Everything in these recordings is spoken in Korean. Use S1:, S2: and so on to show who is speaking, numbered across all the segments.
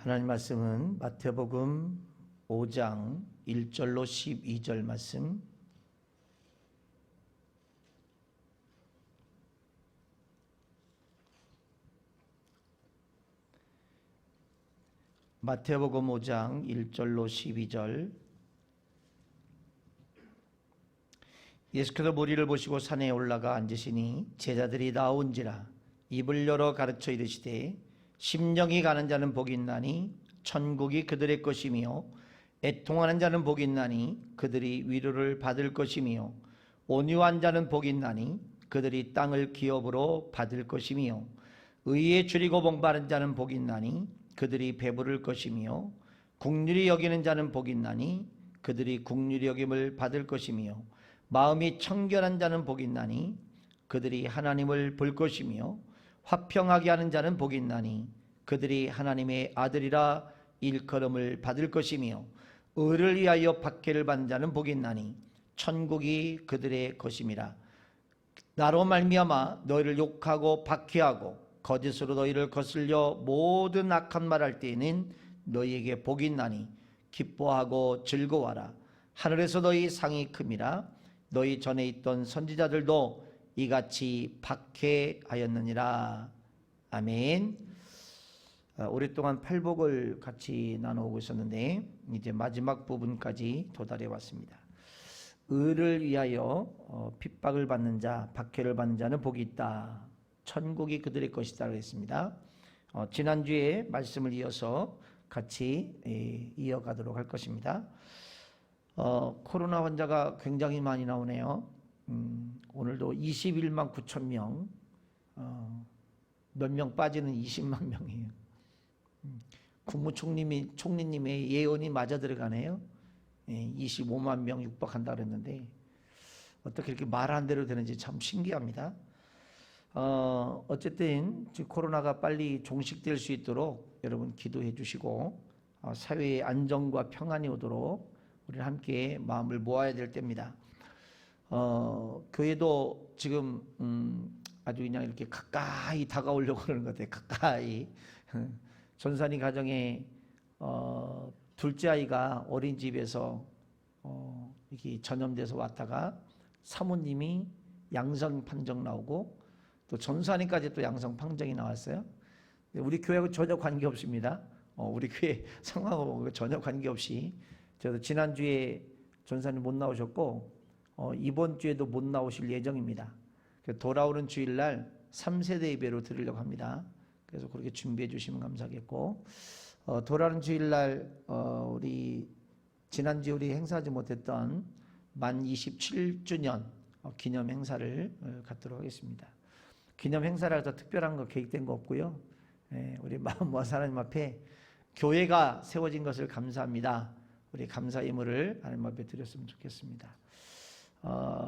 S1: 하나님 말씀은 마태복음 5장 1절로 12절 말씀, 마태복음 5장 1절로 12절. 예수께서 무리를 보시고 산에 올라가 앉으시니 제자들이 나온지라 입을 열어 가르쳐 이르시되 심령이 가는 자는 복이 있나니 천국이 그들의 것이며 애통하는 자는 복이 있나니 그들이 위로를 받을 것이며 온유한 자는 복이 있나니 그들이 땅을 기업으로 받을 것이며 의에 줄이고 복받은 자는 복이 있나니 그들이 배부를 것이며 긍휼히 여기는 자는 복이 있나니 그들이 긍휼히 여김을 받을 것이며 마음이 청결한 자는 복이 있나니 그들이 하나님을 볼 것이며 화평하게 하는 자는 복이 있나니 그들이 하나님의 아들이라 일컬음을 받을 것이며 의를 위하여 박해를 받는 자는 복이 있나니 천국이 그들의 것임이라. 나로 말미암아 너희를 욕하고 박해하고 거짓으로 너희를 거슬려 모든 악한 말할 때에는 너희에게 복이 있나니 기뻐하고 즐거워하라. 하늘에서 너희 상이 큼이라. 너희 전에 있던 선지자들도 이같이 박해하였느니라. 아멘. 오랫동안 팔복을 같이 나누고 있었는데 이제 마지막 부분까지 도달해 왔습니다. 의를 위하여 핍박을 받는 자, 박해를 받는 자는 복이 있다. 천국이 그들의 것이다 그랬습니다. 지난주에 말씀을 이어서 같이 이어가도록 할 것입니다. 코로나 환자가 굉장히 많이 나오네요. 오늘도 21만 9천 명, 몇 명 빠지는 20만 명이에요. 국무총리님의 예언이 맞아 들어가네요. 25만 명 육박한다 그랬는데 어떻게 이렇게 말 한 대로 되는지 참 신기합니다. 어쨌든 코로나가 빨리 종식될 수 있도록 여러분 기도해 주시고 사회의 안정과 평안이 오도록 우리 함께 마음을 모아야 될 때입니다. 교회도 지금 아주 그냥 이렇게 가까이 다가오려고 그러는 것 같아요. 가까이. 전산이 가정에 둘째 아이가 어린이집에서 이렇게 전염돼서 왔다가 사모님이 양성 판정 나오고 또 전산이까지 또 양성 판정이 나왔어요. 우리 교회하고 전혀 관계 없습니다. 우리 교회 상황하고 전혀 관계 없이 저도 지난주에 전산이 못 나오셨고 이번 주에도 못 나오실 예정입니다. 돌아오는 주일날 3세대 예배로 드리려고 합니다. 그래서 그렇게 준비해 주시면 감사하겠고, 돌아오는 주일날 우리 지난주 우리 행사하지 못했던 만 27주년 기념 행사를 갖도록 하겠습니다. 기념 행사라서 특별한 거 계획된 거 없고요. 우리 마음 모아서 하나님 앞에 교회가 세워진 것을 감사합니다. 우리 감사 예물을 하나님 앞에 드렸으면 좋겠습니다.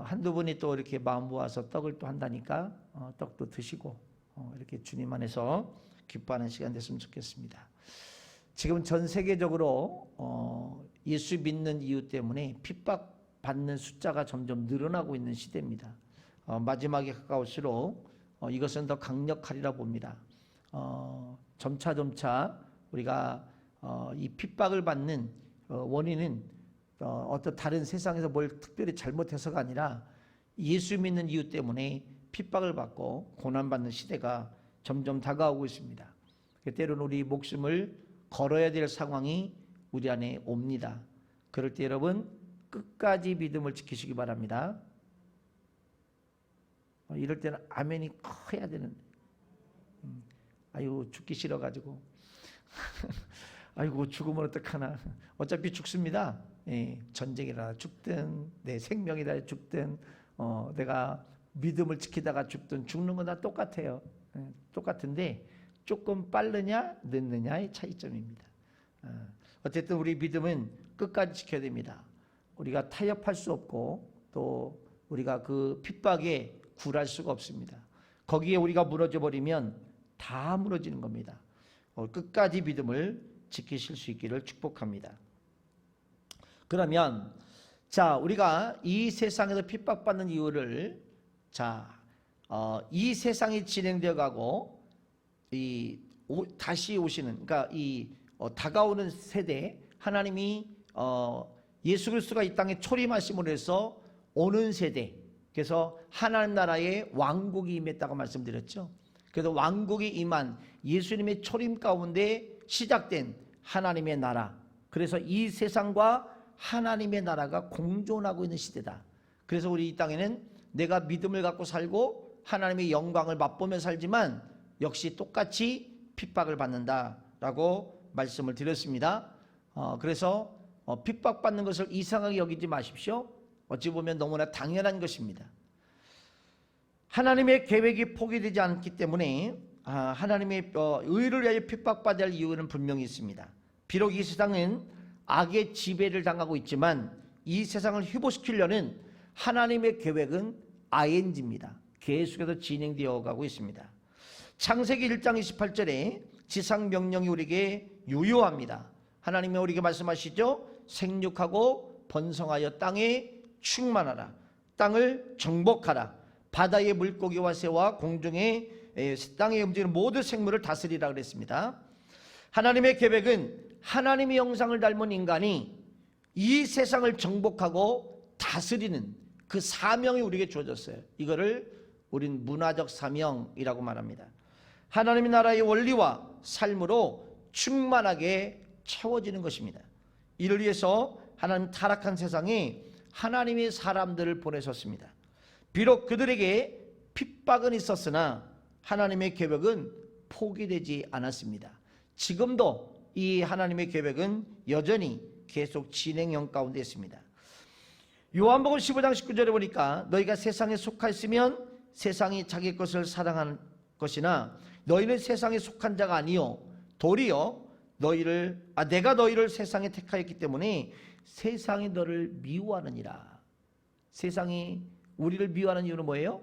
S1: 한두 분이 또 이렇게 마음 모아서 떡을 또 한다니까 떡도 드시고 이렇게 주님 안에서 기뻐하는 시간 됐으면 좋겠습니다. 지금 전 세계적으로 예수 믿는 이유 때문에 핍박받는 숫자가 점점 늘어나고 있는 시대입니다. 마지막에 가까울수록 이것은 더 강력하리라 봅니다. 점차 우리가 이 핍박을 받는 원인은 어떤 다른 세상에서 뭘 특별히 잘못해서가 아니라 예수 믿는 이유 때문에 핍박을 받고 고난받는 시대가 점점 다가오고 있습니다. 때로는 우리 목숨을 걸어야 될 상황이 우리 안에 옵니다. 그럴 때 여러분 끝까지 믿음을 지키시기 바랍니다. 이럴 때는 아멘이 커야 되는데 아유 죽기 싫어가지고 아이고 죽으면 어떡하나. 어차피 죽습니다. 전쟁이라 죽든 내 생명이라 죽든 내가 믿음을 지키다가 죽든 죽는 건 다 똑같아요. 똑같은데 조금 빠르냐 늦느냐의 차이점입니다. 어쨌든 우리 믿음은 끝까지 지켜야 됩니다. 우리가 타협할 수 없고 또 우리가 그 핍박에 굴할 수가 없습니다. 거기에 우리가 무너져 버리면 다 무너지는 겁니다. 끝까지 믿음을 지키실 수 있기를 축복합니다. 그러면 자 우리가 이 세상에서 핍박받는 이유를 이 세상이 진행되어 가고 다시 오시는, 그러니까 이 다가오는 세대, 하나님이 예수 그리스도가 이 땅에 초림하심으로 해서 오는 세대, 그래서 하나님 나라의 왕국이 임했다고 말씀드렸죠. 그래서 왕국이 임한 예수님의 초림 가운데 시작된 하나님의 나라, 그래서 이 세상과 하나님의 나라가 공존하고 있는 시대다. 그래서 우리 이 땅에는 내가 믿음을 갖고 살고 하나님의 영광을 맛보며 살지만 역시 똑같이 핍박을 받는다라고 말씀을 드렸습니다. 그래서 핍박받는 것을 이상하게 여기지 마십시오. 어찌 보면 너무나 당연한 것입니다. 하나님의 계획이 포기되지 않기 때문에 하나님의 의를 위하여 핍박받아야 할 이유는 분명히 있습니다. 비록 이 세상은 악의 지배를 당하고 있지만 이 세상을 회복시키려는 하나님의 계획은 ING입니다. 계속해서 진행되어 가고 있습니다. 창세기 1장 28절에 지상 명령이 우리에게 유효합니다. 하나님이 우리에게 말씀하시죠. 생육하고 번성하여 땅에 충만하라. 땅을 정복하라. 바다의 물고기와 새와 공중의 땅에 움직이는 모든 생물을 다스리라 그랬습니다. 하나님의 계획은 하나님의 형상을 닮은 인간이 이 세상을 정복하고 다스리는 그 사명이 우리에게 주어졌어요. 이거를 우린 문화적 사명이라고 말합니다. 하나님의 나라의 원리와 삶으로 충만하게 채워지는 것입니다. 이를 위해서 하나님 타락한 세상에 하나님의 사람들을 보내셨습니다. 비록 그들에게 핍박은 있었으나 하나님의 계획은 포기되지 않았습니다. 지금도 이 하나님의 계획은 여전히 계속 진행형 가운데 있습니다. 요한복음 15장 19절에 보니까 너희가 세상에 속하였으면 세상이 자기 것을 사랑하는 것이나 너희는 세상에 속한 자가 아니요 도리어 내가 너희를 세상에 택하였기 때문에 세상이 너를 미워하느니라. 세상이 우리를 미워하는 이유는 뭐예요?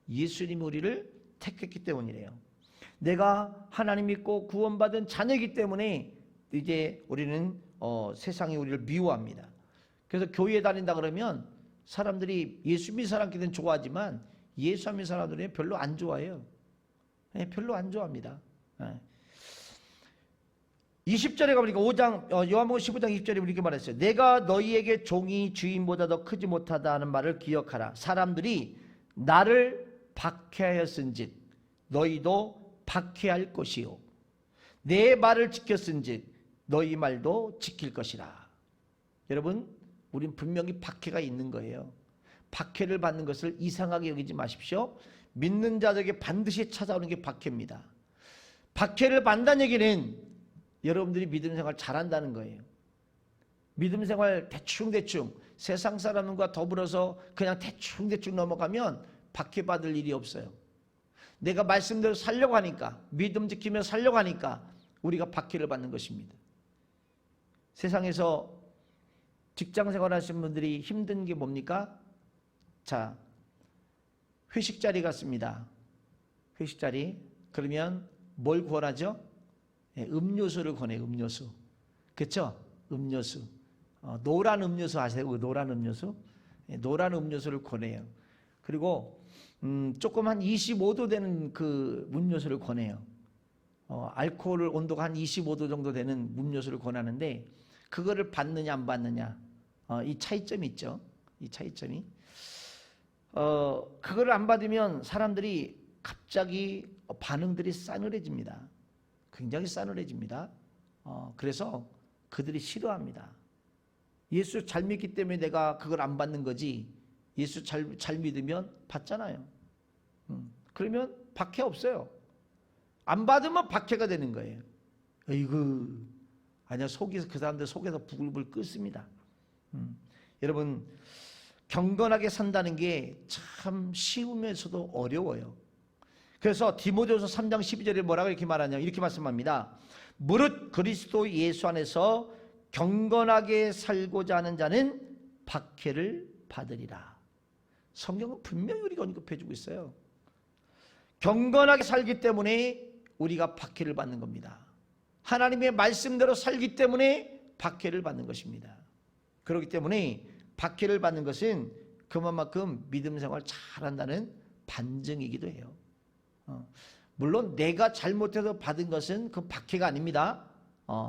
S1: 예수님이 우리를 택했기 때문이래요. 내가 하나님 믿고 구원받은 자녀이기 때문에 이제 우리는 세상이 우리를 미워합니다. 그래서 교회에 다닌다 그러면 사람들이 예수 믿는 사람끼리는 좋아하지만 예수 안 믿는 사람들은 별로 안 좋아해요. 별로 안 좋아합니다. 20절에 가보니까 요한복음 15장 20절에 이렇게 말했어요. 내가 너희에게 종이 주인보다 더 크지 못하다는 말을 기억하라. 사람들이 나를 박해하였은즉 너희도 박해할 것이요 내 말을 지켰은즉 너희 말도 지킬 것이라. 여러분, 우린 분명히 박해가 있는 거예요. 박해를 받는 것을 이상하게 여기지 마십시오. 믿는 자들에게 반드시 찾아오는 게 박해입니다. 박해를 받는다는 얘기는 여러분들이 믿음 생활 잘한다는 거예요. 믿음 생활 대충 세상 사람과 더불어서 그냥 대충 넘어가면 박해받을 일이 없어요. 내가 말씀대로 살려고 하니까, 믿음 지키며 살려고 하니까 우리가 박해를 받는 것입니다. 세상에서 직장 생활하시는 분들이 힘든 게 뭡니까? 자, 회식 자리 같습니다. 회식 자리. 그러면 뭘 권하죠? 음료수를 권해요. 음료수. 그렇죠? 음료수. 노란 음료수 아세요? 노란 음료수? 노란 음료수를 권해요. 그리고 조금 한 25도 되는 그 음료수를 권해요. 알코올 온도가 한 25도 정도 되는 음료수를 권하는데 그거를 받느냐 안 받느냐, 이 차이점이 있죠. 이 차이점이. 그거를 안 받으면 사람들이 갑자기 반응들이 싸늘해집니다. 굉장히 싸늘해집니다. 그래서 그들이 싫어합니다. 예수 잘 믿기 때문에 내가 그걸 안 받는 거지, 예수 잘 믿으면 받잖아요. 그러면 박해 없어요. 안 받으면 박해가 되는 거예요. 어이구, 아니야, 속에서 그 사람들 속에서 부글부글 끓습니다. 여러분, 경건하게 산다는 게 참 쉬우면서도 어려워요. 그래서 디모데후서 3장 12절에 뭐라고 이렇게 말하냐, 이렇게 말씀합니다. 무릇 그리스도 예수 안에서 경건하게 살고자 하는 자는 박해를 받으리라. 성경은 분명히 우리가 언급해 주고 있어요. 경건하게 살기 때문에 우리가 박해를 받는 겁니다. 하나님의 말씀대로 살기 때문에 박해를 받는 것입니다. 그렇기 때문에 박해를 받는 것은 그만큼 믿음 생활 잘한다는 반증이기도 해요. 물론 내가 잘못해서 받은 것은 그 박해가 아닙니다.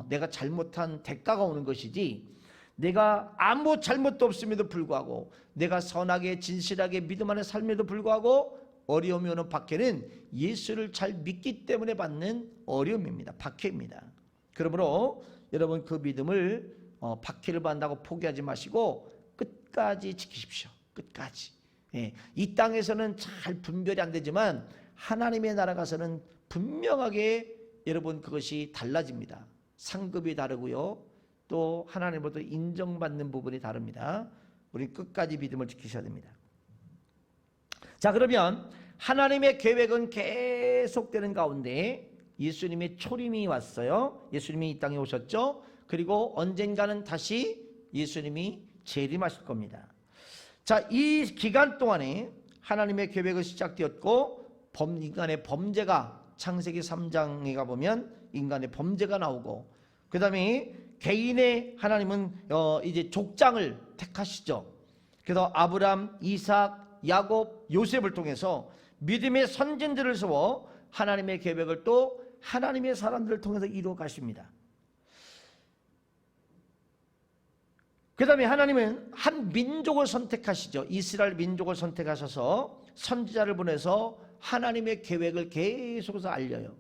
S1: 내가 잘못한 대가가 오는 것이지, 내가 아무 잘못도 없음에도 불구하고, 내가 선하게 진실하게 믿음 안에 삶에도 불구하고 어려움이 오는 박해는 예수를 잘 믿기 때문에 받는 어려움입니다. 박해입니다. 그러므로 여러분, 그 믿음을 박해를 받는다고 포기하지 마시고 끝까지 지키십시오. 끝까지. 예, 이 땅에서는 잘 분별이 안 되지만 하나님의 나라 가서는 분명하게 여러분 그것이 달라집니다. 상급이 다르고요, 또 하나님으로부터 인정받는 부분이 다릅니다. 우리 끝까지 믿음을 지키셔야 됩니다. 자, 그러면 하나님의 계획은 계속되는 가운데 예수님의 초림이 왔어요. 예수님이 이 땅에 오셨죠. 그리고 언젠가는 다시 예수님이 재림하실 겁니다. 자, 이 기간 동안에 하나님의 계획은 시작되었고, 인간의 범죄가, 창세기 3장에 가보면 인간의 범죄가 나오고, 그 다음에 개인의 하나님은 이제 족장을 택하시죠. 그래서 아브람, 이삭, 야곱, 요셉을 통해서 믿음의 선진들을 세워 하나님의 계획을 또 하나님의 사람들을 통해서 이루어 가십니다. 그 다음에 하나님은 한 민족을 선택하시죠. 이스라엘 민족을 선택하셔서 선지자를 보내서 하나님의 계획을 계속해서 알려요.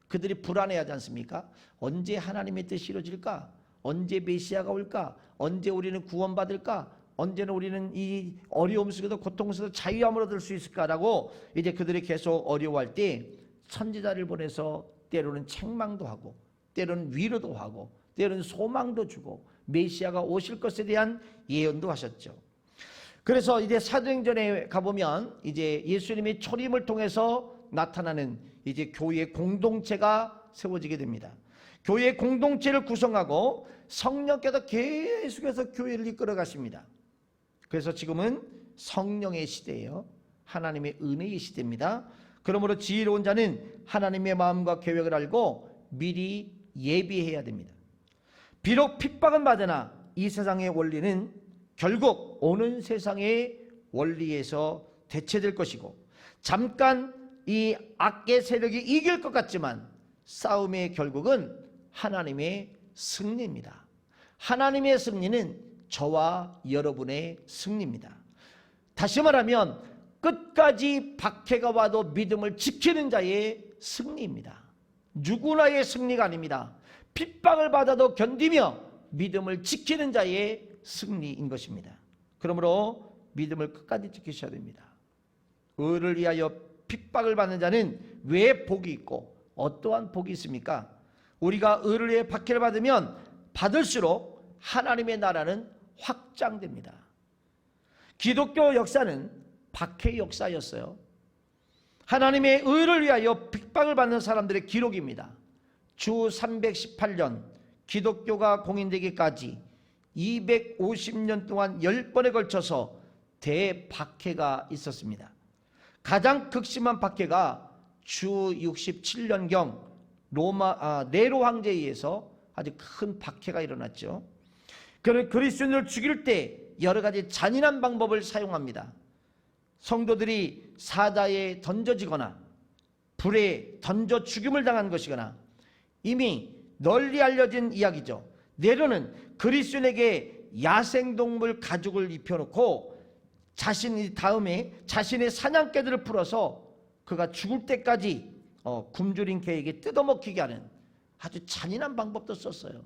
S1: 그들이 불안해하지 않습니까? 언제 하나님의 뜻이 이루어질까? 언제 메시아가 올까? 언제 우리는 구원받을까? 언제는 우리는 이 어려움 속에도 고통 속에도 자유함을 얻을 수 있을까라고 이제 그들이 계속 어려워할 때 선지자를 보내서 때로는 책망도 하고, 때로는 위로도 하고, 때로는 소망도 주고, 메시아가 오실 것에 대한 예언도 하셨죠. 그래서 이제 사도행전에 가보면 이제 예수님의 초림을 통해서 나타나는 이제 교회의 공동체가 세워지게 됩니다. 교회의 공동체를 구성하고 성령께서 계속해서 교회를 이끌어 가십니다. 그래서 지금은 성령의 시대예요. 하나님의 은혜의 시대입니다. 그러므로 지혜로운 자는 하나님의 마음과 계획을 알고 미리 예비해야 됩니다. 비록 핍박은 받으나 이 세상의 원리는 결국 오는 세상의 원리에서 대체될 것이고, 잠깐 이 악의 세력이 이길 것 같지만 싸움의 결국은 하나님의 승리입니다. 하나님의 승리는 저와 여러분의 승리입니다. 다시 말하면 끝까지 박해가 와도 믿음을 지키는 자의 승리입니다. 누구나의 승리가 아닙니다. 핍박을 받아도 견디며 믿음을 지키는 자의 승리인 것입니다. 그러므로 믿음을 끝까지 지키셔야 됩니다. 의를 위하여 핍박을 받는 자는 왜 복이 있고 어떠한 복이 있습니까? 우리가 의를 위해 박해를 받으면 받을수록 하나님의 나라는 확장됩니다. 기독교 역사는 박해의 역사였어요. 하나님의 의를 위하여 핍박을 받는 사람들의 기록입니다. 주 318년 기독교가 공인되기까지 250년 동안 10번에 걸쳐서 대박해가 있었습니다. 가장 극심한 박해가 주 67년경 네로 황제에 의해서 아주 큰 박해가 일어났죠. 그리스도인을 죽일 때 여러 가지 잔인한 방법을 사용합니다. 성도들이 사자에 던져지거나 불에 던져 죽임을 당한 것이거나, 이미 널리 알려진 이야기죠. 네로는 그리스도인에게 야생동물 가죽을 입혀놓고 자신이 다음에 자신의 사냥개들을 풀어서 그가 죽을 때까지 굶주린 개에게 뜯어먹히게 하는 아주 잔인한 방법도 썼어요.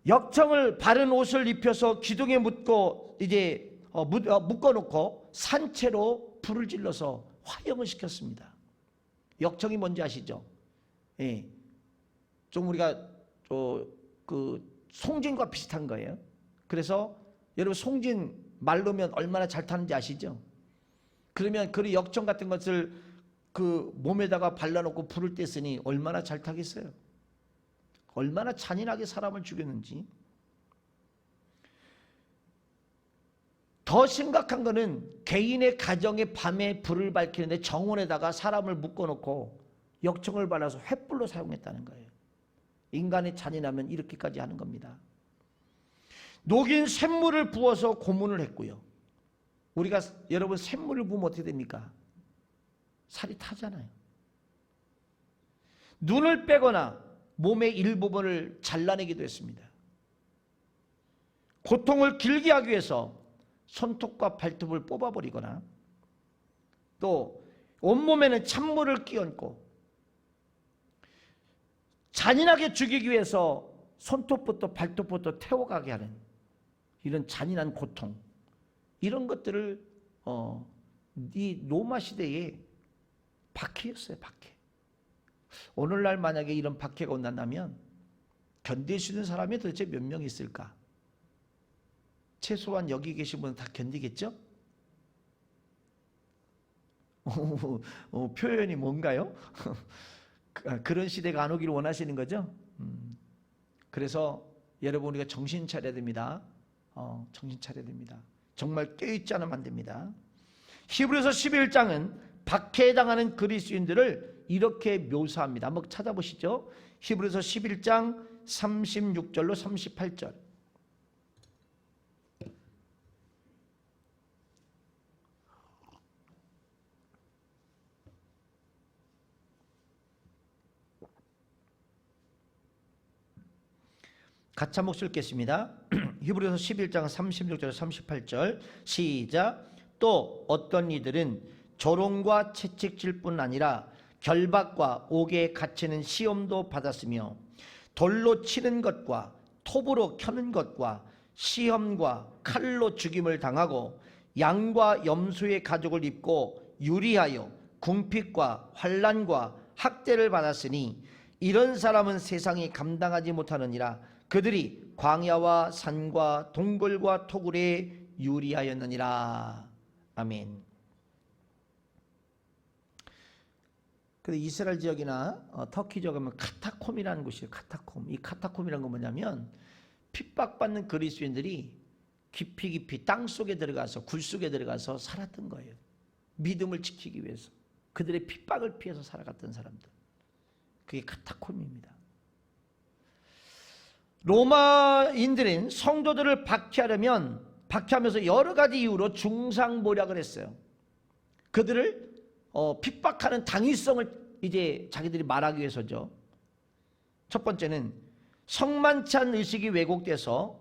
S1: 역청을 바른 옷을 입혀서 기둥에 묶고 이제 묶어놓고 산채로 불을 질러서 화형을 시켰습니다. 역청이 뭔지 아시죠? 예, 좀 우리가 그 송진과 비슷한 거예요. 그래서 여러분 송진 말르면 얼마나 잘 타는지 아시죠? 그러면 그 역청 같은 것을 그 몸에다가 발라놓고 불을 뗐으니 얼마나 잘 타겠어요? 얼마나 잔인하게 사람을 죽였는지. 더 심각한 거는 개인의 가정에 밤에 불을 밝히는데 정원에다가 사람을 묶어놓고 역청을 발라서 횃불로 사용했다는 거예요. 인간의 잔인하면 이렇게까지 하는 겁니다. 녹인 샘물을 부어서 고문을 했고요. 우리가 여러분 샘물을 부으면 어떻게 됩니까? 살이 타잖아요. 눈을 빼거나 몸의 일부분을 잘라내기도 했습니다. 고통을 길게 하기 위해서 손톱과 발톱을 뽑아버리거나 또 온몸에는 찬물을 끼얹고 잔인하게 죽이기 위해서 손톱부터 발톱부터 태워가게 하는 이런 잔인한 고통, 이런 것들을 이 로마 시대에 박해였어요. 박해. 오늘날 만약에 이런 박해가 온다면 견딜 수 있는 사람이 도대체 몇 명 있을까? 최소한 여기 계신 분은 다 견디겠죠? 표현이 뭔가요? 그런 시대가 안 오기를 원하시는 거죠? 그래서 여러분, 우리가 정신 차려야 됩니다. 정신 차려야 됩니다. 정말 깨어있지 않으면 안 됩니다. 히브리서 11장은 박해당하는 그리스도인들을 이렇게 묘사합니다. 한번 찾아보시죠. 히브리서 11장 36절로 38절. 같이 한번 읽겠습니다. 히브리서 11장 36절 38절 시작. 또 어떤 이들은 조롱과 채찍질 뿐 아니라 결박과 옥에 갇히는 시험도 받았으며 돌로 치는 것과 톱으로 켜는 것과 시험과 칼로 죽임을 당하고 양과 염소의 가죽을 입고 유리하여 궁핍과 환난과 학대를 받았으니 이런 사람은 세상이 감당하지 못하느니라. 그들이 광야와 산과 동굴과 토굴에 유리하였느니라. 아멘. 근데 이스라엘 지역이나 터키 지역에 가면 카타콤이라는 곳이에요. 카타콤. 이 카타콤이라는 건 뭐냐면 핍박받는 그리스도인들이 깊이 땅속에 들어가서 굴속에 들어가서 살았던 거예요. 믿음을 지키기 위해서. 그들의 핍박을 피해서 살아갔던 사람들. 그게 카타콤입니다. 로마인들은 성도들을 박해하면서 여러 가지 이유로 중상모략을 했어요. 그들을 핍박하는 당위성을 이제 자기들이 말하기 위해서죠. 첫 번째는 성만찬 의식이 왜곡돼서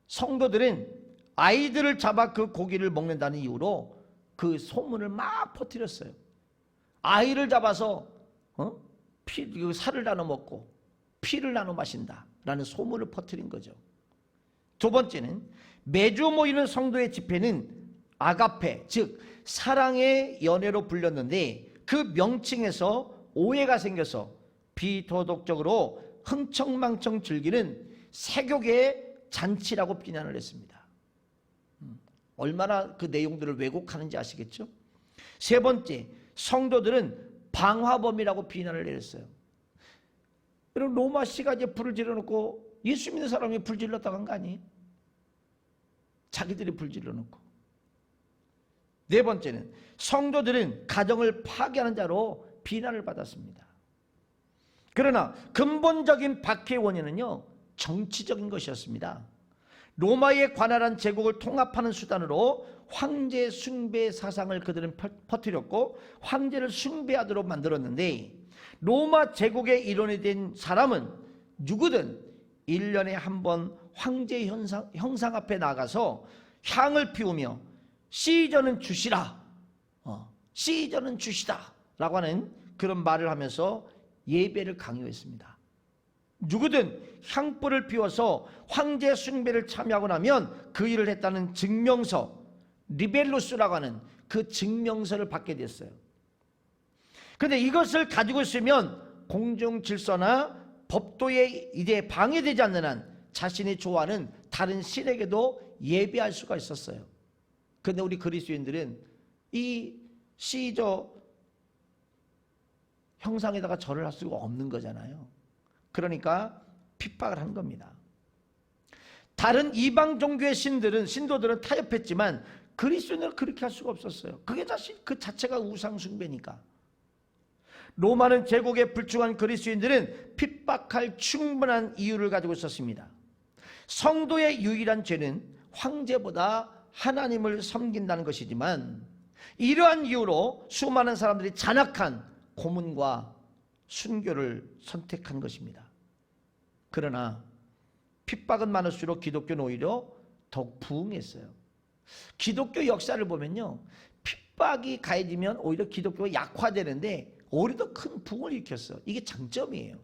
S1: 성도들은 아이들을 잡아 그 고기를 먹는다는 이유로 그 소문을 막 퍼뜨렸어요. 아이를 잡아서 살을 나눠 먹고 피를 나눠 마신다 라는 소문을 퍼뜨린 거죠. 두 번째는 매주 모이는 성도의 집회는 아가페, 즉 사랑의 연회로 불렸는데 그 명칭에서 오해가 생겨서 비도덕적으로 흥청망청 즐기는 세욕의 잔치라고 비난을 했습니다. 얼마나 그 내용들을 왜곡하는지 아시겠죠? 세 번째, 성도들은 방화범이라고 비난을 내렸어요. 여러분, 로마 씨가 이제 불을 질러놓고 예수 믿는 사람이 불 질렀다고 한 거 아니에요? 자기들이 불 질러놓고. 네 번째는 성도들은 가정을 파괴하는 자로 비난을 받았습니다. 그러나 근본적인 박해의 원인은요, 정치적인 것이었습니다. 로마의 관할한 제국을 통합하는 수단으로 황제 숭배 사상을 그들은 퍼뜨렸고 황제를 숭배하도록 만들었는데, 로마 제국의 일원이 된 사람은 누구든 1년에 한 번 황제 형상 앞에 나가서 향을 피우며 시저는 주시라, 시저는 주시다 라고 하는 그런 말을 하면서 예배를 강요했습니다. 누구든 향불을 피워서 황제 숭배를 참여하고 나면 그 일을 했다는 증명서, 리벨루스라고 하는 그 증명서를 받게 됐어요. 그런데 이것을 가지고 있으면 공중 질서나 법도에 이제 방해되지 않는 한 자신이 좋아하는 다른 신에게도 예배할 수가 있었어요. 그런데 우리 그리스도인들은 이 시저 형상에다가 절을 할 수가 없는 거잖아요. 그러니까 핍박을 한 겁니다. 다른 이방 종교의 신도들은 타협했지만 그리스도인들은 그렇게 할 수가 없었어요. 그게 그 자체가 우상 숭배니까. 로마는 제국에 불충한 그리스도인들은 핍박할 충분한 이유를 가지고 있었습니다. 성도의 유일한 죄는 황제보다 하나님을 섬긴다는 것이지만, 이러한 이유로 수많은 사람들이 잔악한 고문과 순교를 선택한 것입니다. 그러나 핍박은 많을수록 기독교는 오히려 더욱 부흥했어요. 기독교 역사를 보면요, 핍박이 가해지면 오히려 기독교가 약화되는데 오히려 더 큰 부흥을 일으켰어요. 이게 장점이에요.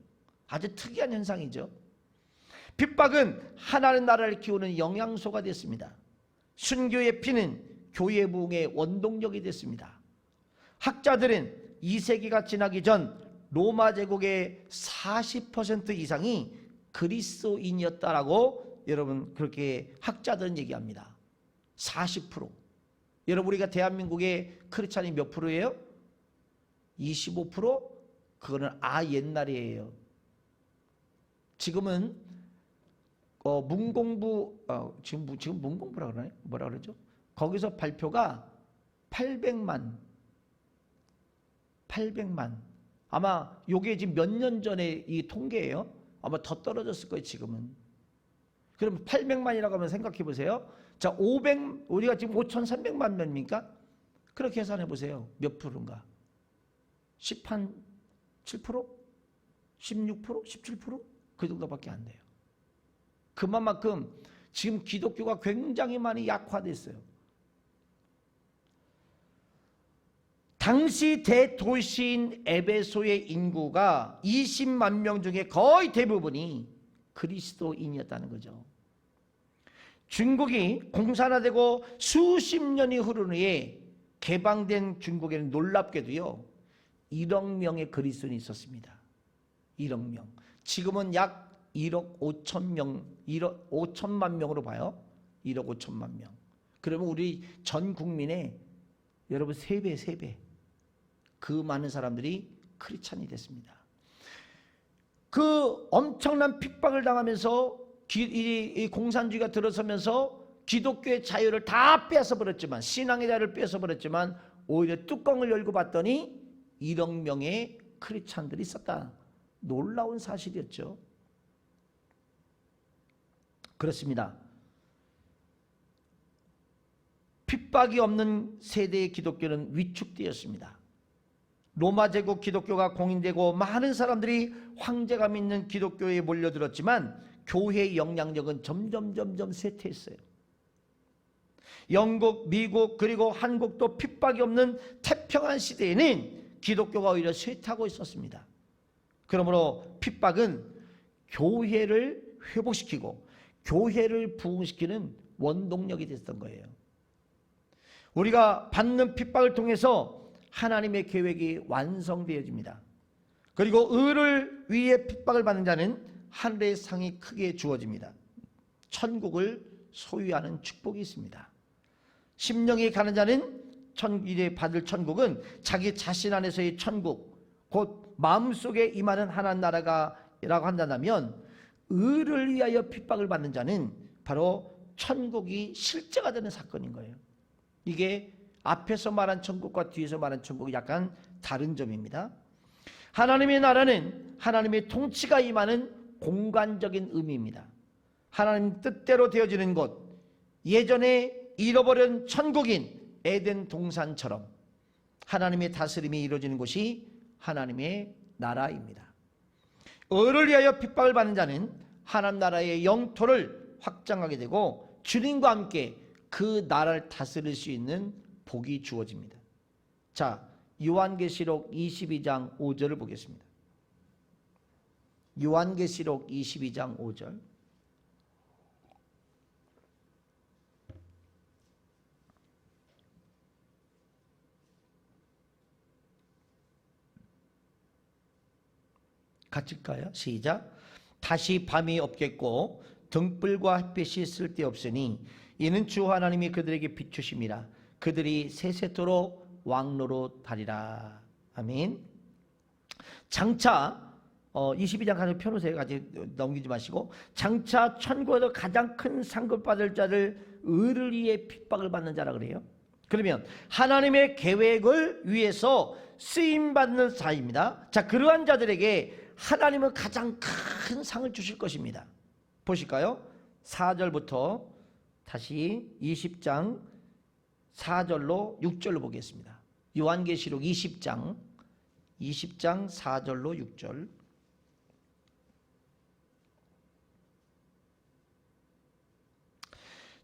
S1: 아주 특이한 현상이죠. 핍박은 하나님 나라를 키우는 영양소가 됐습니다. 순교의 피는 교회 부흥의 원동력이 됐습니다. 학자들은 2세기가 지나기 전 로마 제국의 40% 이상이 그리스도인이었다라고 여러분 그렇게 학자들은 얘기합니다. 40%. 여러분 우리가 대한민국의 크리스찬이 몇 프로예요? 25%? 그거는 옛날이에요. 지금은 문공부 지금 문공부라 그러나요? 뭐라 그러죠? 거기서 발표가 800만. 아마 요게 지금 몇 년 전에 이 통계예요. 아마 더 떨어졌을 거예요, 지금은. 그럼 800만이라고 하면 생각해 보세요. 자, 우리가 지금 5,300만 명입니까? 그렇게 계산해 보세요. 몇 프로인가? 7%? 16%? 17%? 그 정도밖에 안 돼요. 그만큼 지금 기독교가 굉장히 많이 약화됐어요. 당시 대도시인 에베소의 인구가 20만 명 중에 거의 대부분이 그리스도인이었다는 거죠. 중국이 공산화되고 수십 년이 흐른 후에 개방된 중국에는 놀랍게도요 1억 명의 그리스도인이 있었습니다. 1억 명. 지금은 약 1억 5천 명, 1억 5천만 명으로 봐요. 1억 5천만 명. 그러면 우리 전 국민의 여러분 3배. 그 많은 사람들이 크리스찬이 됐습니다. 그 엄청난 핍박을 당하면서 이 공산주의가 들어서면서 기독교의 자유를 다 뺏어버렸지만, 신앙의 자유를 뺏어버렸지만 오히려 뚜껑을 열고 봤더니 1억 명의 크리스찬들이 있었다. 놀라운 사실이었죠. 그렇습니다. 핍박이 없는 세대의 기독교는 위축되었습니다. 로마 제국 기독교가 공인되고 많은 사람들이 황제감 있는 기독교에 몰려들었지만 교회의 영향력은 점점 쇠퇴했어요. 영국, 미국 그리고 한국도 핍박이 없는 태평한 시대에는 기독교가 오히려 쇠퇴하고 있었습니다. 그러므로 핍박은 교회를 회복시키고 교회를 부흥시키는 원동력이 됐던 거예요. 우리가 받는 핍박을 통해서 하나님의 계획이 완성되어집니다. 그리고 의를 위해 핍박을 받는 자는 하늘의 상이 크게 주어집니다. 천국을 소유하는 축복이 있습니다. 심령이 가는 자는 이제 받을 천국은 자기 자신 안에서의 천국, 곧 마음속에 임하는 하나님 나라가라고 한다면, 의를 위하여 핍박을 받는 자는 바로 천국이 실제가 되는 사건인 거예요. 이게 앞에서 말한 천국과 뒤에서 말한 천국이 약간 다른 점입니다. 하나님의 나라는 하나님의 통치가 임하는 공간적인 의미입니다. 하나님 뜻대로 되어지는 곳, 예전에 잃어버린 천국인 에덴 동산처럼 하나님의 다스림이 이루어지는 곳이 하나님의 나라입니다. 의를 위하여 핍박을 받는 자는 하나님 나라의 영토를 확장하게 되고 주님과 함께 그 나라를 다스릴 수 있는 복이 주어집니다. 자, 요한계시록 22장 5절을 보겠습니다. 요한계시록 22장 5절. 같이 읽까요? 시작. 다시 밤이 없겠고 등불과 햇빛이 쓸데없으니 이는 주 하나님이 그들에게 비추심이라. 그들이 세세토록 왕노로 다리라. 아멘. 장차 22장 가지고 펴놓으세요. 아직 넘기지 마시고. 장차 천국에서 가장 큰 상급 받을 자를 의를 위해 핍박을 받는 자라 그래요. 그러면 하나님의 계획을 위해서 쓰임받는 자입니다. 자, 그러한 자들에게 하나님은 가장 큰 상을 주실 것입니다. 보실까요? 4절부터 다시 20장 4절로 6절로 보겠습니다. 요한계시록 20장 20장 4절로 6절.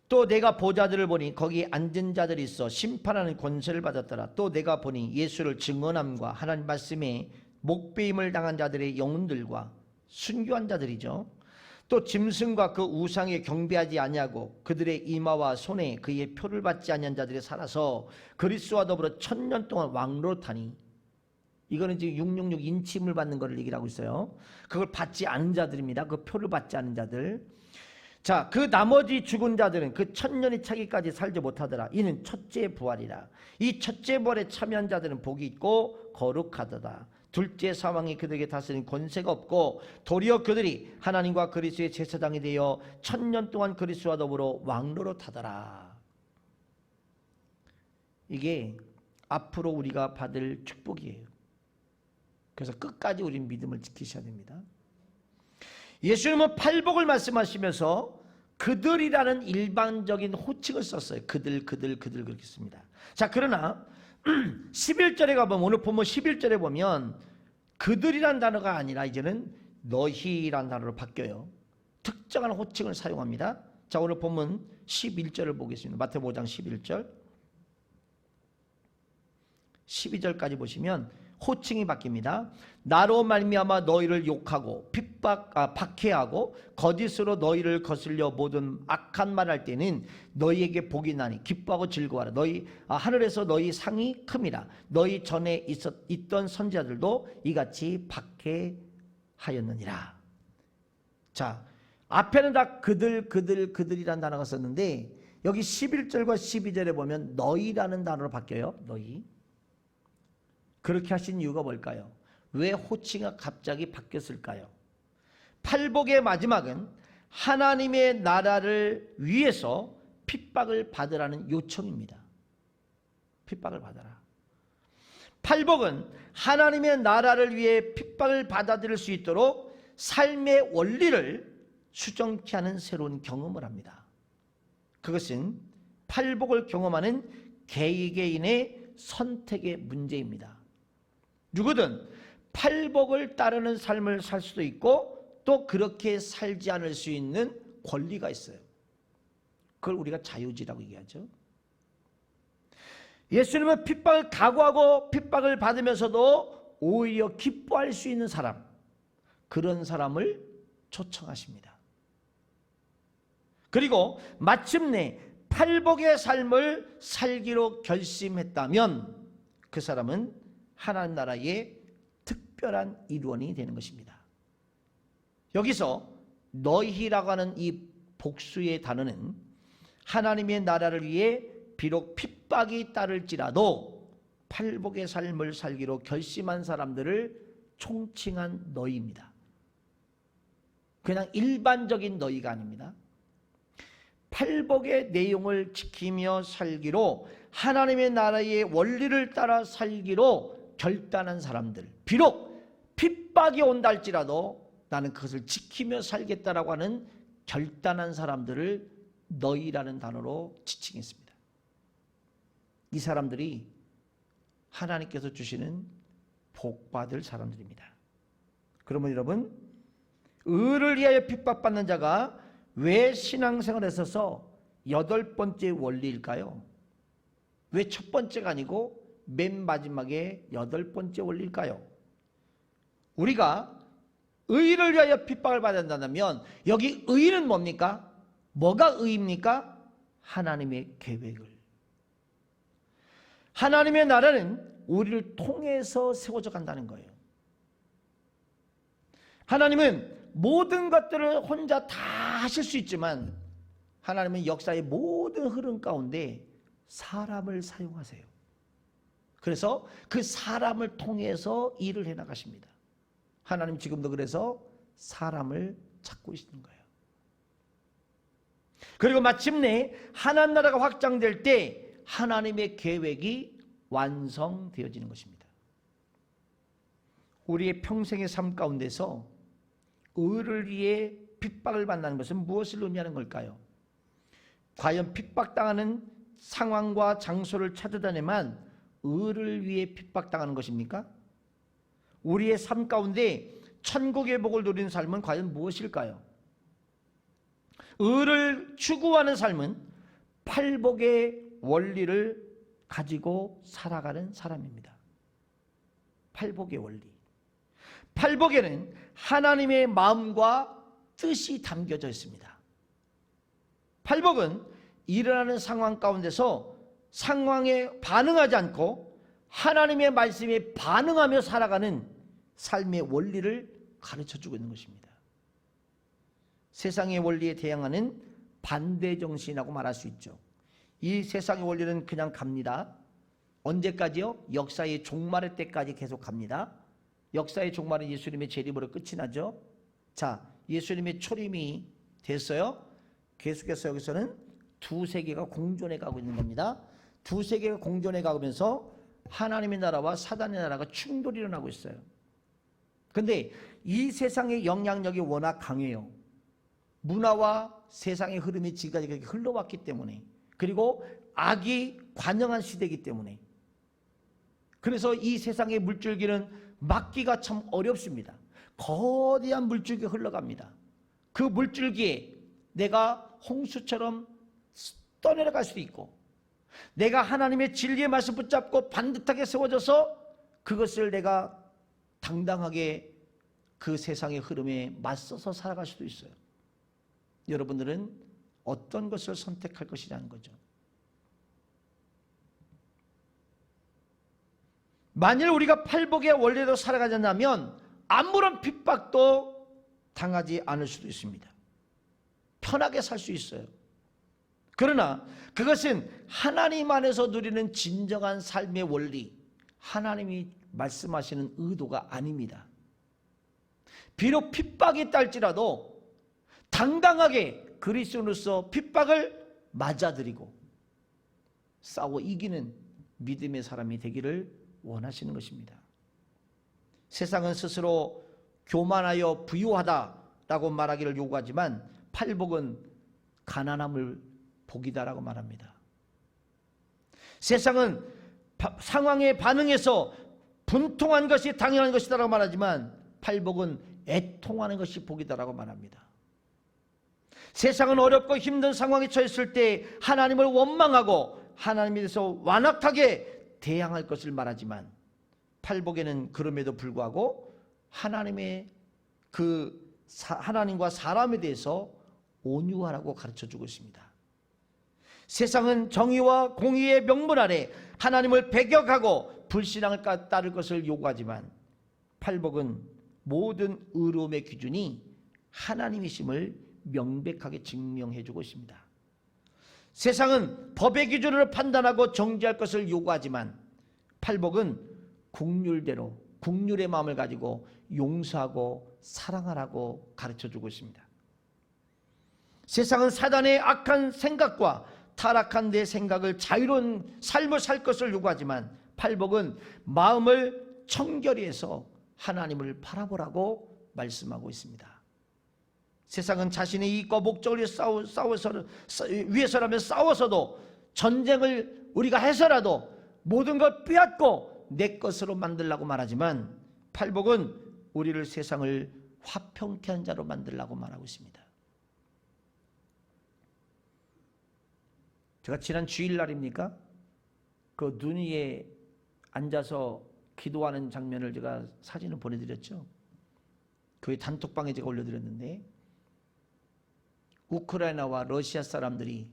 S1: 또 내가 보좌들을 보니 거기 앉은 자들이 있어 심판하는 권세를 받았더라. 또 내가 보니 예수를 증언함과 하나님 말씀에 목배임을 당한 자들의 영혼들과 순교한 자들이죠. 또 짐승과 그 우상에 경배하지 아니하고 그들의 이마와 손에 그의 표를 받지 아니한 자들이 살아서 그리스도와 더불어 1000년 동안 왕노릇하니, 이거는 지금 666 인침을 받는 것을 얘기를 하고 있어요. 그걸 받지 않은 자들입니다. 그 표를 받지 않은 자들. 자, 그 나머지 죽은 자들은 그 1000년이 차기까지 살지 못하더라. 이는 첫째 부활이라. 이 첫째 부활에 참여한 자들은 복이 있고 거룩하도다. 둘째 사망이 그들에게 다스린 권세가 없고 도리어 그들이 하나님과 그리스도의 제사장이 되어 1000년 동안 그리스도와 더불어 왕노릇하더라. 이게 앞으로 우리가 받을 축복이에요. 그래서 끝까지 우리는 믿음을 지키셔야 됩니다. 예수님은 팔복을 말씀하시면서 그들이라는 일반적인 호칭을 썼어요. 그들 그렇게 씁니다. 자, 그러나 11절에 가보면, 오늘 보면 11절에 보면 그들이란 단어가 아니라 이제는 너희란 단어로 바뀌어요. 특정한 호칭을 사용합니다. 자, 오늘 보면 11절을 보겠습니다. 마태복음 5장 11절 12절까지 보시면 호칭이 바뀝니다. 나로 말미암아 너희를 욕하고 박해하고 거짓으로 너희를 거슬려 모든 악한 말할 때는 너희에게 복이 나니 기뻐하고 즐거워하라. 너희 하늘에서 너희 상이 큼이라. 너희 전에 있던 선지자들도 이같이 박해하였느니라. 자, 앞에는 다 그들이란 단어가 썼는데 여기 11절과 12절에 보면 너희라는 단어로 바뀌어요. 너희. 그렇게 하신 이유가 뭘까요? 왜 호칭이 갑자기 바뀌었을까요? 팔복의 마지막은 하나님의 나라를 위해서 핍박을 받으라는 요청입니다. 핍박을 받아라. 팔복은 하나님의 나라를 위해 핍박을 받아들일 수 있도록 삶의 원리를 수정케 하는 새로운 경험을 합니다. 그것은 팔복을 경험하는 개개인의 선택의 문제입니다. 누구든 팔복을 따르는 삶을 살 수도 있고 또 그렇게 살지 않을 수 있는 권리가 있어요. 그걸 우리가 자유지라고 얘기하죠. 예수님은 핍박을 각오하고 핍박을 받으면서도 오히려 기뻐할 수 있는 사람, 그런 사람을 초청하십니다. 그리고 마침내 팔복의 삶을 살기로 결심했다면 그 사람은 하나님 나라의 특별한 일원이 되는 것입니다. 여기서 너희라고 하는 이 복수의 단어는 하나님의 나라를 위해 비록 핍박이 따를지라도 팔복의 삶을 살기로 결심한 사람들을 총칭한 너희입니다. 그냥 일반적인 너희가 아닙니다. 팔복의 내용을 지키며 살기로, 하나님의 나라의 원리를 따라 살기로 결단한 사람들, 비록 핍박이 온다 할지라도 나는 그것을 지키며 살겠다라고 하는 결단한 사람들을 너희라는 단어로 지칭했습니다. 이 사람들이 하나님께서 주시는 복받을 사람들입니다. 그러면 여러분, 의를 위하여 핍박받는 자가 왜 신앙생활에 있어서 8번째 원리일까요? 왜 첫 번째가 아니고 맨 마지막에 8번째 원리일까요? 우리가 의를 위하여 핍박을 받아야 한다면 여기 의는 뭡니까? 뭐가 의입니까? 하나님의 계획을. 하나님의 나라는 우리를 통해서 세워져 간다는 거예요. 하나님은 모든 것들을 혼자 다 하실 수 있지만 하나님은 역사의 모든 흐름 가운데 사람을 사용하세요. 그래서 그 사람을 통해서 일을 해나가십니다. 하나님 지금도 그래서 사람을 찾고 있는 거예요. 그리고 마침내 하나님 나라가 확장될 때 하나님의 계획이 완성되어지는 것입니다. 우리의 평생의 삶 가운데서 의를 위해 핍박을 받는 것은 무엇을 의미하는 걸까요? 과연 핍박당하는 상황과 장소를 찾아다니만 의를 위해 핍박당하는 것입니까? 우리의 삶 가운데 천국의 복을 누리는 삶은 과연 무엇일까요? 의를 추구하는 삶은 팔복의 원리를 가지고 살아가는 사람입니다. 팔복의 원리. 팔복에는 하나님의 마음과 뜻이 담겨져 있습니다. 팔복은 일어나는 상황 가운데서 상황에 반응하지 않고 하나님의 말씀에 반응하며 살아가는 삶의 원리를 가르쳐주고 있는 것입니다. 세상의 원리에 대항하는 반대 정신이라고 말할 수 있죠. 이 세상의 원리는 그냥 갑니다. 언제까지요? 역사의 종말의 때까지 계속 갑니다. 역사의 종말은 예수님의 재림으로 끝이 나죠. 자, 예수님의 초림이 됐어요. 계속해서 여기서는 두 세계가 공존해 가고 있는 겁니다. 두 세계가 공존해 가면서 하나님의 나라와 사단의 나라가 충돌이 일어나고 있어요. 근데 이 세상의 영향력이 워낙 강해요. 문화와 세상의 흐름이 지금까지 그렇게 흘러왔기 때문에, 그리고 악이 관영한 시대이기 때문에, 그래서 이 세상의 물줄기는 막기가 참 어렵습니다. 거대한 물줄기가 흘러갑니다. 그 물줄기에 내가 홍수처럼 떠내려갈 수도 있고, 내가 하나님의 진리의 말씀 붙잡고 반듯하게 세워져서 그것을 내가 당당하게 그 세상의 흐름에 맞서서 살아갈 수도 있어요. 여러분들은 어떤 것을 선택할 것이라는 거죠. 만일 우리가 팔복의 원리로 살아가자면 아무런 핍박도 당하지 않을 수도 있습니다. 편하게 살 수 있어요. 그러나 그것은 하나님 안에서 누리는 진정한 삶의 원리, 하나님이 말씀하시는 의도가 아닙니다. 비록 핍박이 있다 할지라도 당당하게 그리스도인으로서 핍박을 맞아들이고 싸워 이기는 믿음의 사람이 되기를 원하시는 것입니다. 세상은 스스로 교만하여 부유하다라고 말하기를 요구하지만 팔복은 가난함을 복이다라고 말합니다. 세상은 상황에 반응해서 분통한 것이 당연한 것이다라고 말하지만 팔복은 애통하는 것이 복이다라고 말합니다. 세상은 어렵고 힘든 상황에 처했을 때 하나님을 원망하고 하나님에 대해서 완악하게 대항할 것을 말하지만 팔복에는 그럼에도 불구하고 하나님과 사람에 대해서 온유하라고 가르쳐주고 있습니다. 세상은 정의와 공의의 명분 아래 하나님을 배격하고 불신앙을 따를 것을 요구하지만 팔복은 모든 의로움의 기준이 하나님이심을 명백하게 증명해주고 있습니다. 세상은 법의 기준으로 판단하고 정죄할 것을 요구하지만 팔복은 국률대로 국률의 마음을 가지고 용서하고 사랑하라고 가르쳐주고 있습니다. 세상은 사단의 악한 생각과 타락한 내 생각을 자유로운 삶을 살 것을 요구하지만 팔복은 마음을 청결히 해서 하나님을 바라보라고 말씀하고 있습니다. 세상은 자신의 이익과 목적을 위해서라면 싸워서도 전쟁을 우리가 해서라도 모든 걸 빼앗고 내 것으로 만들라고 말하지만 팔복은 우리를 세상을 화평케 한 자로 만들라고 말하고 있습니다. 제가 지난 주일날입니까? 그 눈 위에 앉아서 기도하는 장면을 제가 사진을 보내드렸죠. 그 단톡방에 제가 올려드렸는데 우크라이나와 러시아 사람들이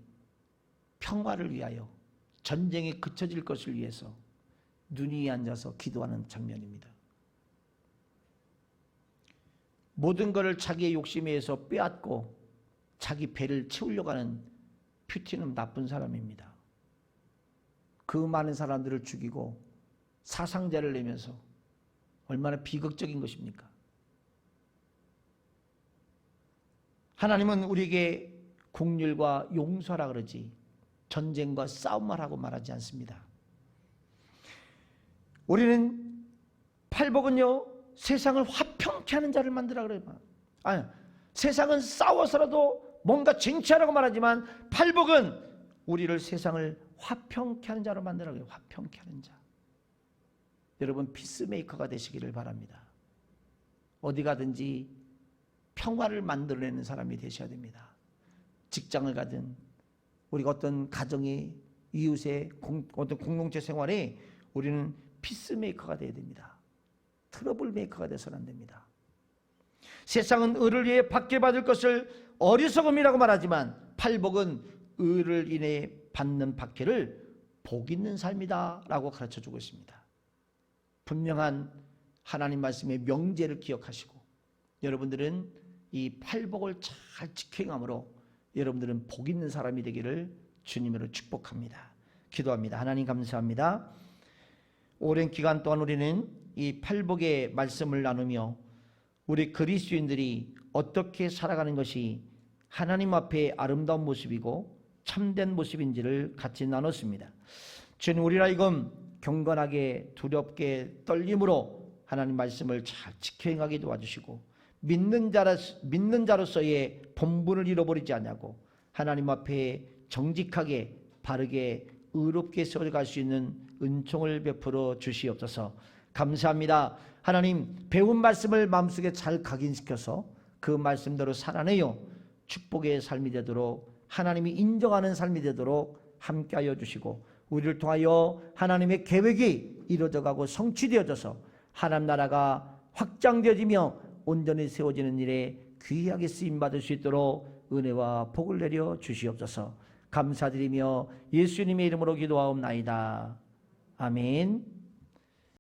S1: 평화를 위하여 전쟁이 그쳐질 것을 위해서 눈 위에 앉아서 기도하는 장면입니다. 모든 것을 자기의 욕심에 의해서 빼앗고 자기 배를 채우려고 하는 푸틴은 나쁜 사람입니다. 그 많은 사람들을 죽이고 사상자를 내면서 얼마나 비극적인 것입니까? 하나님은 우리에게 긍휼과 용서하라 그러지 전쟁과 싸움하라고 말하지 않습니다. 우리는 팔복은요 세상을 화평케 하는 자를 만들라 그래요. 아니, 세상은 싸워서라도 뭔가 쟁취하라고 말하지만 팔복은 우리를 세상을 화평케 하는 자로 만들라 그래요. 화평케 하는 자. 여러분 피스메이커가 되시기를 바랍니다. 어디 가든지 평화를 만들어내는 사람이 되셔야 됩니다. 직장을 가든 우리가 어떤 가정의 이웃의 어떤 공동체 생활에 우리는 피스메이커가 되어야 됩니다. 트러블 메이커가 되어서는 안 됩니다. 세상은 의를 위해 받게 받을 것을 어리석음이라고 말하지만 팔복은 의를 인해 받는 박해를 복 있는 삶이다 라고 가르쳐주고 있습니다. 분명한 하나님 말씀의 명제를 기억하시고 여러분들은 이 팔복을 잘 지켜 행함으로 여러분들은 복 있는 사람이 되기를 주님으로 축복합니다. 기도합니다. 하나님 감사합니다. 오랜 기간 동안 우리는 이 팔복의 말씀을 나누며 우리 그리스도인들이 어떻게 살아가는 것이 하나님 앞에 아름다운 모습이고 참된 모습인지를 같이 나눴습니다. 주님, 우리라 이건 경건하게 두렵게 떨림으로 하나님 말씀을 잘 지켜 행하게 도와주시고 믿는 자로서의 본분을 잃어버리지 않냐고 하나님 앞에 정직하게 바르게 의롭게 세워갈 수 있는 은총을 베풀어 주시옵소서. 감사합니다. 하나님, 배운 말씀을 마음속에 잘 각인시켜서 그 말씀대로 살아내요 축복의 삶이 되도록 하나님이 인정하는 삶이 되도록 함께하여 주시고 우리를 통하여 하나님의 계획이 이루어져가고 성취되어져서 하나님 나라가 확장되어지며 온전히 세워지는 일에 귀하게 쓰임받을 수 있도록 은혜와 복을 내려 주시옵소서. 감사드리며 예수님의 이름으로 기도하옵나이다. 아멘.